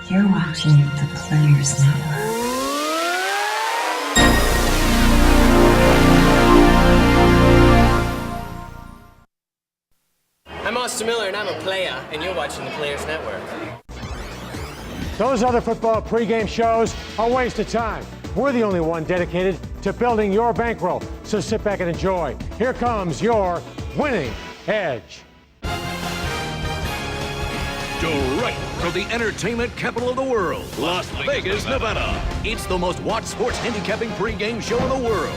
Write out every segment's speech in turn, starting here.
You're watching the Players Network. I'm Austin Miller, and I'm a player, and you're watching the Players Network. Those other football pregame shows are a waste of time. We're the only one dedicated to building your bankroll. So sit back and enjoy. Here comes your winning edge. Direct from the entertainment capital of the world, Las Vegas, Nevada. It's the most watched sports handicapping pregame show in the world.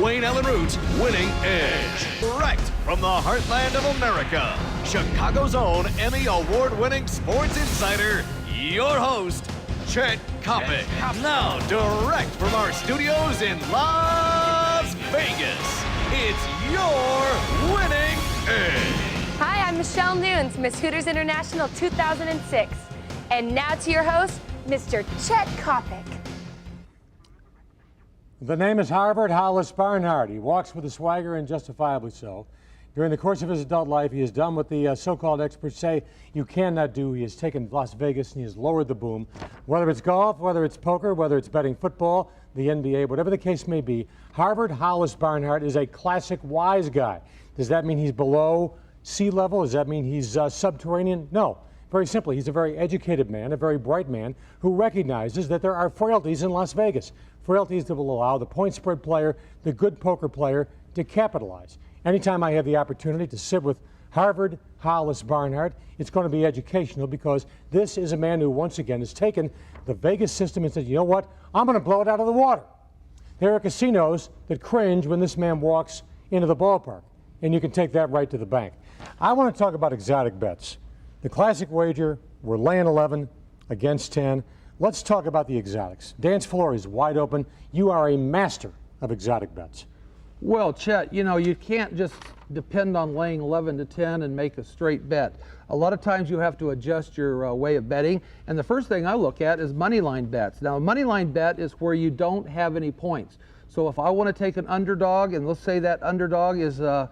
Wayne Allen Root's Winning Edge. Direct from the heartland of America, Chicago's own Emmy Award-winning sports insider, your host, Chet Kopic. Now direct from our studios in Las Vegas, it's your Winning Edge. Hi, I'm Michelle Nunes, Miss Hooters International 2006. And now to your host, Mr. Chet Kopic. The name is Hollis Barnhart. He walks with a swagger, and justifiably so. During the course of his adult life, he has done what the so-called experts say you cannot do. He has taken Las Vegas and he has lowered the boom. Whether it's golf, whether it's poker, whether it's betting football, the NBA, whatever the case may be, Hollis Barnhart is a classic wise guy. Does that mean he's below sea level? Does that mean he's subterranean? No. Very simply, he's a very educated man, a very bright man who recognizes that there are frailties in Las Vegas. Frailties that will allow the point spread player, the good poker player, to capitalize. Anytime I have the opportunity to sit with Hollis Barnhart, it's going to be educational, because this is a man who once again has taken the Vegas system and said, you know what, I'm going to blow it out of the water. There are casinos that cringe when this man walks into the ballpark, and you can take that right to the bank. I want to talk about exotic bets. The classic wager, we're laying 11 against 10. Let's talk about the exotics. Dance floor is wide open. You are a master of exotic bets. Well, Chet, you know, you can't just depend on laying 11 to 10 and make a straight bet. A lot of times you have to adjust your way of betting, and the first thing I look at is money line bets. Now, a money line bet is where you don't have any points. So if I want to take an underdog, and let's say that underdog is, or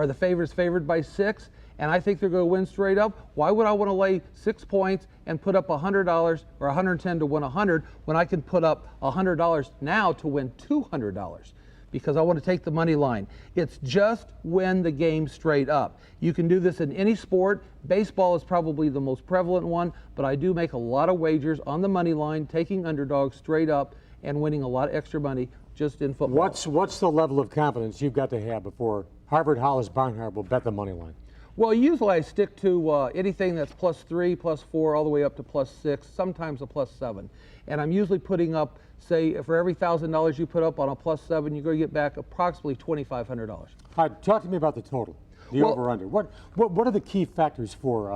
the favorite's favored by 6, and I think they're going to win straight up, why would I want to lay 6 points and put up $100 or $110 to win 100 when I can put up $100 now to win $200? Because I want to take the money line. It's just win the game straight up. You can do this in any sport. Baseball is probably the most prevalent one, but I do make a lot of wagers on the money line, taking underdogs straight up and winning a lot of extra money just in football. What's the level of confidence you've got to have before Hollis Barnhart will bet the money line? Well, usually I stick to anything that's +3, +4, all the way up to +6, sometimes a +7. And I'm usually putting up, say, for every $1,000 you put up on a +7, you're going to get back approximately $2,500. All right, talk to me about the total, the over-under. What are the key factors for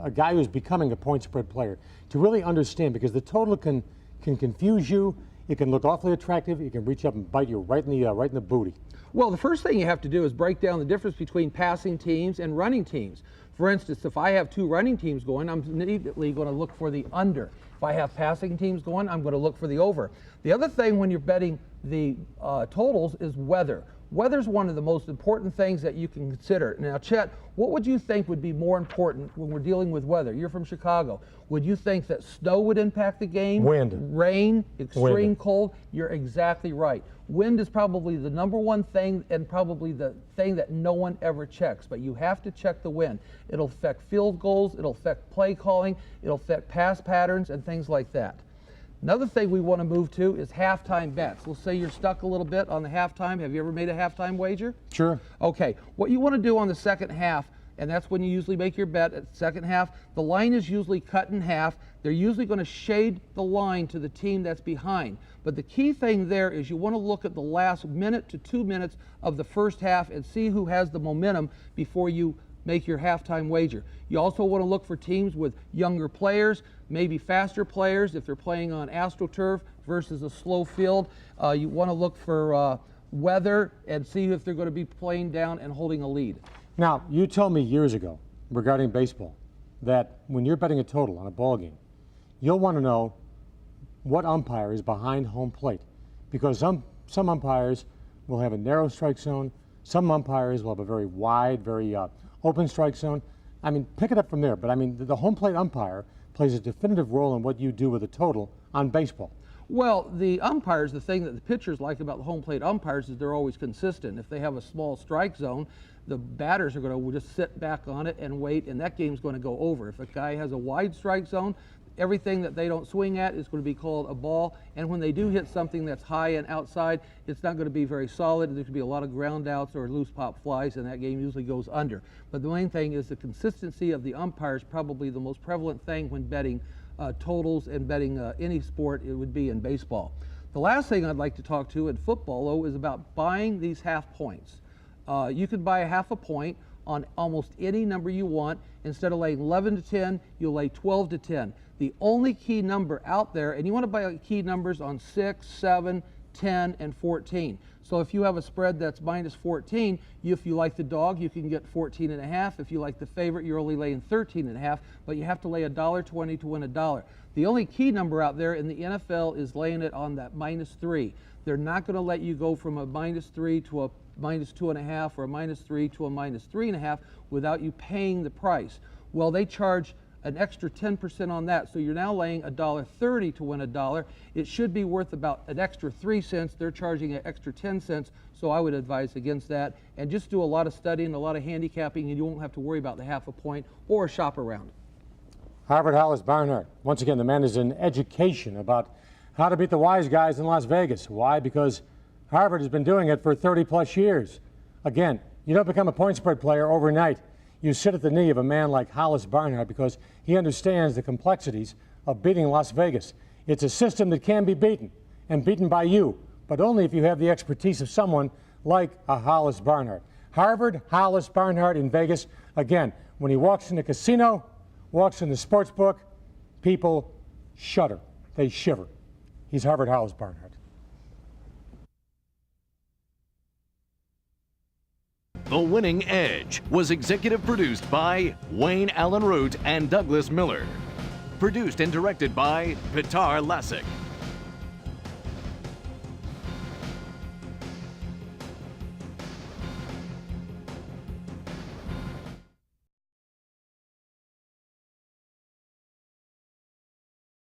a guy who's becoming a point spread player to really understand? Because the total can confuse you. It can look awfully attractive. It can reach up and bite you right in the booty. Well, the first thing you have to do is break down the difference between passing teams and running teams. For instance, if I have 2 running teams going, I'm immediately going to look for the under. If I have passing teams going, I'm going to look for the over. The other thing when you're betting the totals is weather. Weather's one of the most important things that you can consider. Now, Chet, what would you think would be more important when we're dealing with weather? You're from Chicago. Would you think that snow would impact the game? Wind. Rain, extreme Wind. cold? You're exactly right. Wind is probably the #1 thing, and probably the thing that no one ever checks, but you have to check the wind. It'll affect field goals, it'll affect play calling, it'll affect pass patterns and things like that. Another thing we want to move to is halftime bets. Let's say you're stuck a little bit on the halftime. Have you ever made a halftime wager? Sure. Okay, what you want to do on the second half, and that's when you usually make your bet at the second half, the line is usually cut in half. They're usually going to shade the line to the team that's behind. But the key thing there is you want to look at the last minute to 2 minutes of the first half and see who has the momentum before you make your halftime wager. You also want to look for teams with younger players, maybe faster players if they're playing on AstroTurf versus a slow field. You want to look for weather and see if they're going to be playing down and holding a lead. Now, you told me years ago regarding baseball that when you're betting a total on a ball game, you'll want to know what umpire is behind home plate, because some umpires will have a narrow strike zone, some umpires will have a very wide, very open strike zone. I mean, pick it up from there. But I mean, the home plate umpire plays a definitive role in what you do with a total on baseball. Well, the umpires, the thing that the pitchers like about the home plate umpires is they're always consistent. If they have a small strike zone, the batters are going to just sit back on it and wait, and that game's going to go over. If a guy has a wide strike zone, everything that they don't swing at is going to be called a ball, and when they do hit something that's high and outside, it's not going to be very solid. There could be a lot of ground outs or loose pop flies, and that game usually goes under. But the main thing is the consistency of the umpires, probably the most prevalent thing when betting totals and betting any sport. It would be in baseball. The last thing I'd like to talk to in football, though, is about buying these half points. You could buy a half a point on almost any number you want. Instead of laying 11 to 10, you'll lay 12 to 10. The only key number out there, and you want to buy key numbers on 6, 7, 10, and 14. So if you have a spread that's minus 14, if you like the dog, you can get 14.5. If you like the favorite, you're only laying 13.5, but you have to lay $1.20 to win $1. The only key number out there in the NFL is laying it on that -3. They're not going to let you go from a -3 to a -2.5 or a -3 to a -3.5 without you paying the price. Well, they charge an extra 10% on that, so you're now laying $1.30 to win $1. It should be worth about an extra 3 cents. They're charging an extra 10 cents, so I would advise against that. And just do a lot of studying, a lot of handicapping, and you won't have to worry about the half a point or shop around. Harvard Hollis Barnhart. Once again, the man is in education about how to beat the wise guys in Las Vegas. Why? Because Harvard has been doing it for 30-plus years. Again, you don't become a point spread player overnight. You sit at the knee of a man like Hollis Barnhart because he understands the complexities of beating Las Vegas. It's a system that can be beaten, and beaten by you, but only if you have the expertise of someone like a Hollis Barnhart. Harvard Hollis Barnhart in Vegas. Again, when he walks in the casino, walks in the sports book, people shudder. They shiver. He's Harvard Hollis Barnhart. The Winning Edge was executive produced by Wayne Allen Root and Douglas Miller. Produced and directed by Pitar Lasek.